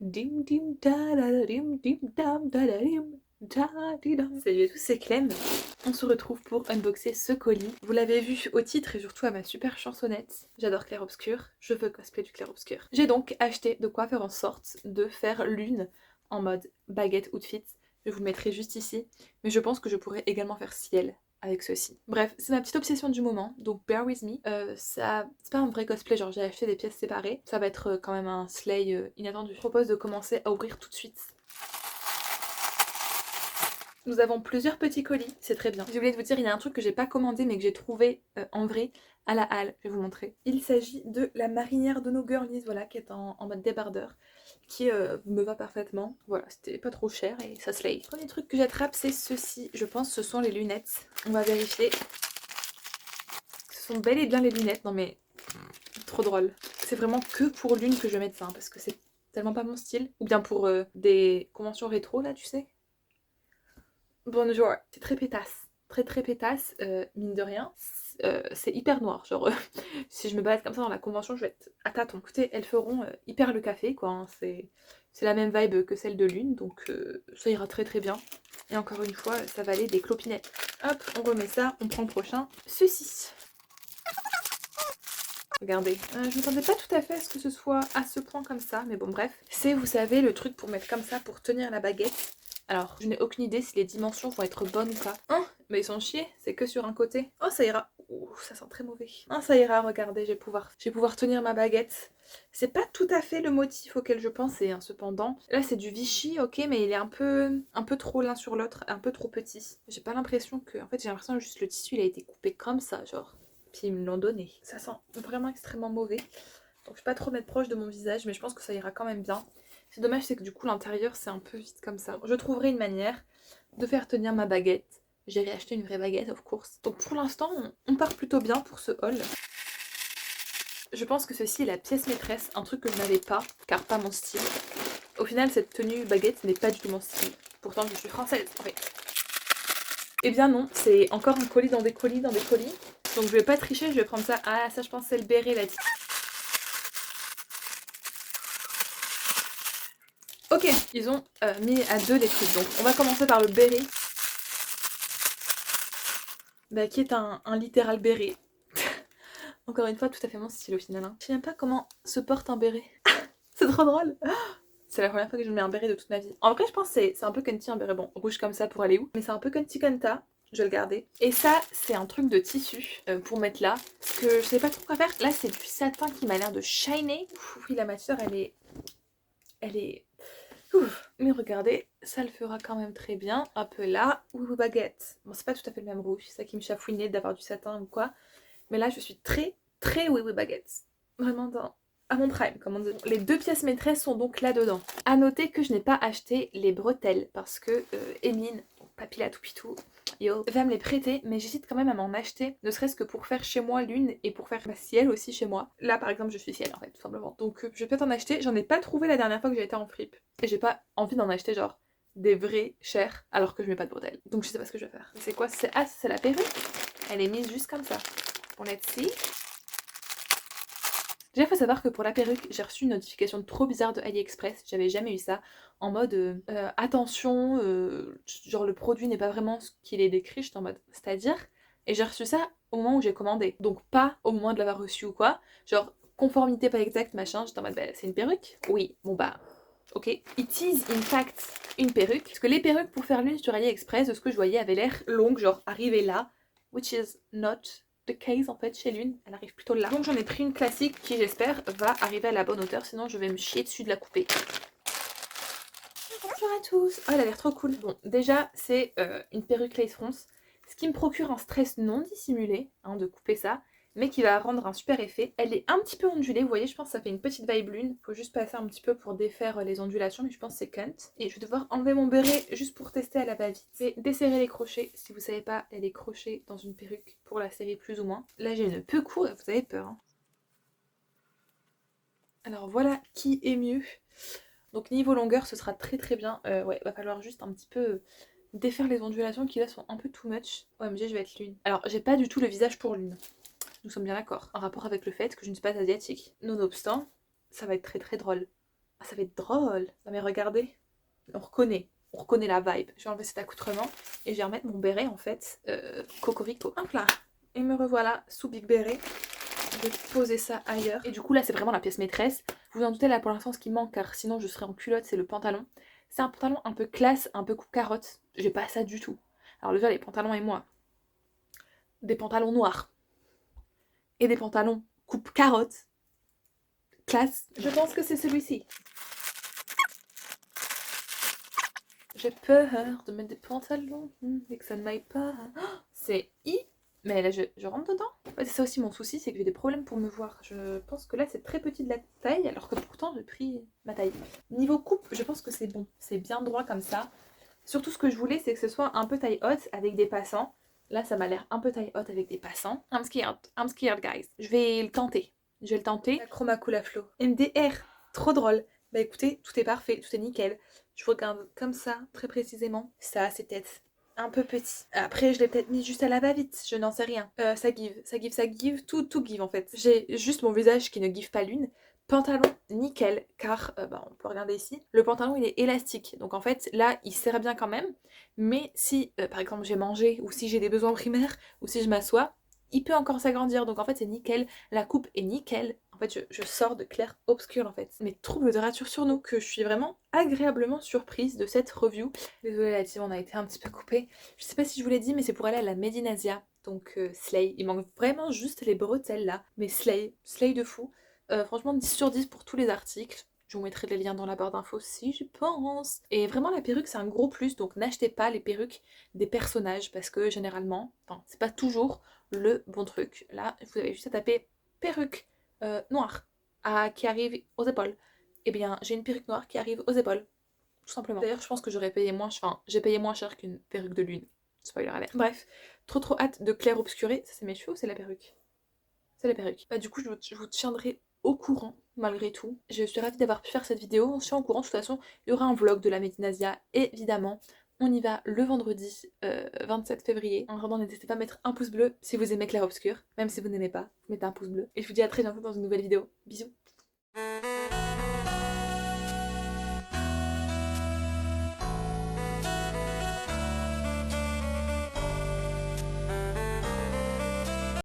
Dim dim da da da dim dim dam da da dim da di dam. Salut à tous, c'est Clem. On se retrouve pour unboxer ce colis. Vous l'avez vu au titre et surtout à ma super chansonnette. J'adore clair-obscur, je veux cosplay du clair-obscur. J'ai donc acheté de quoi faire en sorte de faire l'une en mode baguette outfit. Je vous le mettrai juste ici, mais je pense que je pourrais également faire ciel avec ceci. Bref, c'est ma petite obsession du moment, donc bear with me. Ça, c'est pas un vrai cosplay, genre j'ai acheté des pièces séparées. Ça va être quand même un slay inattendu. Je propose de commencer à ouvrir tout de suite. Nous avons plusieurs petits colis, c'est très bien. J'ai oublié de vous dire, il y a un truc que j'ai pas commandé mais que j'ai trouvé en vrai à la halle, je vais vous montrer. Il s'agit de la marinière de nos girlies, voilà, qui est en mode débardeur, qui me va parfaitement. Voilà, c'était pas trop cher et ça slay. Le premier truc que j'attrape, c'est ceci. Je pense que ce sont les lunettes. On va vérifier. Ce sont bel et bien les lunettes, non mais trop drôle. C'est vraiment que pour l'une que je vais mettre ça, hein, parce que c'est tellement pas mon style. Ou bien pour des conventions rétro là, tu sais. Bonjour, c'est très pétasse. Très très pétasse, mine de rien. C'est hyper noir, genre si je me balade comme ça dans la convention, je vais être à tâtons. Écoutez, elles feront hyper le café quoi, hein. C'est la même vibe que celle de l'une, donc ça ira très très bien. Et encore une fois, ça valait des clopinettes. Hop, on remet ça, on prend le prochain. Ceci. Regardez, je m'attendais pas tout à fait à ce que ce soit à ce point comme ça, mais bon bref. C'est, vous savez, le truc pour mettre comme ça, pour tenir la baguette. Alors, je n'ai aucune idée si les dimensions vont être bonnes ou pas. Oh, mais ils sont chiés, c'est que sur un côté. Oh, ça ira. Ouh, ça sent très mauvais. Oh, ça ira, regardez, je vais pouvoir tenir ma baguette. C'est pas tout à fait le motif auquel je pensais, hein, cependant. Là, c'est du Vichy, ok, mais il est un peu trop l'un sur l'autre, un peu trop petit. J'ai pas l'impression que... En fait, j'ai l'impression que juste le tissu, il a été coupé comme ça, genre. Puis ils me l'ont donné. Ça sent vraiment extrêmement mauvais. Donc je vais pas trop mettre proche de mon visage, mais je pense que ça ira quand même bien. C'est dommage, c'est que du coup l'intérieur c'est un peu vide comme ça. Je trouverai une manière de faire tenir ma baguette. J'ai réacheté une vraie baguette, of course. Donc pour l'instant, on part plutôt bien pour ce haul. Je pense que ceci est la pièce maîtresse, un truc que je n'avais pas, car pas mon style. Au final, cette tenue baguette n'est pas du tout mon style. Pourtant, je suis française, en fait. Eh bien non, c'est encore un colis dans des colis dans des colis. Donc je vais pas tricher, je vais prendre ça. Ah, ça je pense c'est le béret là. Ok, ils ont mis à deux les trucs. Donc on va commencer par le béret. Bah, qui est un littéral béret. Encore une fois, tout à fait mon style au final. Hein. Je sais même pas comment se porte un béret. C'est trop drôle. C'est la première fois que je mets un béret de toute ma vie. En vrai, je pense que c'est un peu cunty un béret. Bon, rouge comme ça pour aller où? Mais c'est un peu cunty cunta. Je vais le garder. Et ça, c'est un truc de tissu pour mettre là. Parce que je sais pas trop quoi faire. Là, c'est du satin qui m'a l'air de shiner. Oui, la matière, elle est... Ouf. Mais regardez, ça le fera quand même très bien. Un peu là. Ouh, baguette. Bon, c'est pas tout à fait le même rouge. C'est ça qui me chafouinait d'avoir du satin ou quoi. Mais là, je suis très, très oui baguette. Vraiment à mon prime, comme on dit. Les deux pièces maîtresses sont donc là-dedans. A noter que je n'ai pas acheté les bretelles parce que Emeline, papy la toupitou, yo, va me les prêter, mais j'hésite quand même à m'en acheter, ne serait-ce que pour faire chez moi l'une et pour faire ma ciel aussi chez moi. Là, par exemple, je suis ciel en fait, tout simplement. Donc, je vais peut-être en acheter. J'en ai pas trouvé la dernière fois que j'ai été en fripe. Et j'ai pas envie d'en acheter, genre, des vrais chers, alors que je mets pas de bretelles. Donc, je sais pas ce que je vais faire. C'est quoi? C'est la perruque. Elle est mise juste comme ça. Bon, let's see. Déjà, faut savoir que pour la perruque, j'ai reçu une notification trop bizarre de AliExpress. J'avais jamais eu ça. En mode attention, genre le produit n'est pas vraiment ce qu'il est décrit. J'étais en mode c'est-à-dire. Et j'ai reçu ça au moment où j'ai commandé. Donc pas au moment de l'avoir reçu ou quoi. Genre conformité pas exacte, machin. J'étais en mode bah, c'est une perruque? Oui, bon bah. Ok. It is in fact une perruque. Parce que les perruques pour faire l'une sur AliExpress, de ce que je voyais, avaient l'air longues, genre arrivées là. Which is not the case en fait chez l'une, elle arrive plutôt là. Donc j'en ai pris une classique qui j'espère va arriver à la bonne hauteur, sinon je vais me chier dessus de la couper. Bonjour à tous. Oh, elle a l'air trop cool. Bon, déjà c'est une perruque lace fronce, ce qui me procure un stress non dissimulé hein, de couper ça, mais qui va rendre un super effet. Elle est un petit peu ondulée, vous voyez, je pense que ça fait une petite vibe lune. Faut juste passer un petit peu pour défaire les ondulations, mais je pense que c'est cunt. Et je vais devoir enlever mon béret juste pour tester à la va-vite. Et desserrer les crochets. Si vous savez pas, il y a des crochets dans une perruque pour la série plus ou moins. Là j'ai une peu court et vous avez peur. Hein. Alors voilà qui est mieux. Donc niveau longueur, ce sera très très bien. Ouais, va falloir juste un petit peu défaire les ondulations qui là sont un peu too much. OMG, je vais être lune. Alors, j'ai pas du tout le visage pour lune. Nous sommes bien d'accord. En rapport avec le fait que je ne suis pas asiatique. Nonobstant, ça va être très très drôle Ah, ça va être drôle. Non mais regardez, on reconnaît la vibe. Je vais enlever cet accoutrement et je vais remettre mon béret en fait, cocorico. Hop là. Et me revoilà sous Big Béret. Je vais poser ça ailleurs. Et du coup là c'est vraiment la pièce maîtresse. Vous vous en doutez là pour l'instant ce qui manque car sinon je serais en culotte, c'est le pantalon. C'est un pantalon un peu classe, un peu coupe carotte. J'ai pas ça du tout. Alors déjà les pantalons et moi, des pantalons noirs et des pantalons coupe carotte, classe. Je pense que c'est celui-ci. J'ai peur de mettre des pantalons et que ça ne m'aille pas. Oh, c'est I. Mais là, je rentre dedans. Ouais, c'est ça aussi mon souci, c'est que j'ai des problèmes pour me voir. Je pense que là, c'est très petit de la taille, alors que pourtant, j'ai pris ma taille. Niveau coupe, je pense que c'est bon. C'est bien droit comme ça. Surtout, ce que je voulais, c'est que ce soit un peu taille haute avec des passants. Là, ça m'a l'air un peu taille haute avec des passants. I'm scared, guys. Je vais le tenter. Je vais le tenter. La chroma cool à flot. MDR, trop drôle. Bah écoutez, tout est parfait, tout est nickel. Je regarde comme ça, très précisément. Ça, c'est peut-être un peu petit. Après, je l'ai peut-être mis juste à la va-vite, je n'en sais rien. Ça give, tout give en fait. J'ai juste mon visage qui ne give pas l'une. Pantalon nickel, car bah, on peut regarder ici, le pantalon il est élastique, donc en fait là il serre bien quand même, mais si par exemple j'ai mangé, ou si j'ai des besoins primaires, ou si je m'assois, il peut encore s'agrandir, donc en fait c'est nickel, la coupe est nickel, en fait je sors de clair obscur en fait. Mais trouble de rature sur nous, que je suis vraiment agréablement surprise de cette review. Désolée la team, on a été un petit peu coupé. Je sais pas si je vous l'ai dit, mais c'est pour aller à la Made in Asia, donc slay, il manque vraiment juste les bretelles là, mais slay de fou. Franchement 10 sur 10 pour tous les articles. Je vous mettrai les liens dans la barre d'infos si je pense. Et vraiment la perruque c'est un gros plus, donc n'achetez pas les perruques des personnages parce que généralement, enfin c'est pas toujours le bon truc. Là vous avez juste à taper perruque noire qui arrive aux épaules. Et bien j'ai une perruque noire qui arrive aux épaules. Tout simplement. D'ailleurs je pense que j'aurais payé moins, enfin j'ai payé moins cher qu'une perruque de lune. Spoiler alert. Bref, trop hâte de clair obscurer. Ça c'est mes cheveux ou c'est la perruque? C'est la perruque. Bah du coup je vous tiendrai au courant malgré tout. Je suis ravie d'avoir pu faire cette vidéo. On se tient au courant. De toute façon, il y aura un vlog de la Made in Asia, évidemment. On y va le vendredi 27 février. En attendant, n'hésitez pas à mettre un pouce bleu si vous aimez Clair Obscur. Même si vous n'aimez pas, mettez un pouce bleu. Et je vous dis à très bientôt dans une nouvelle vidéo. Bisous.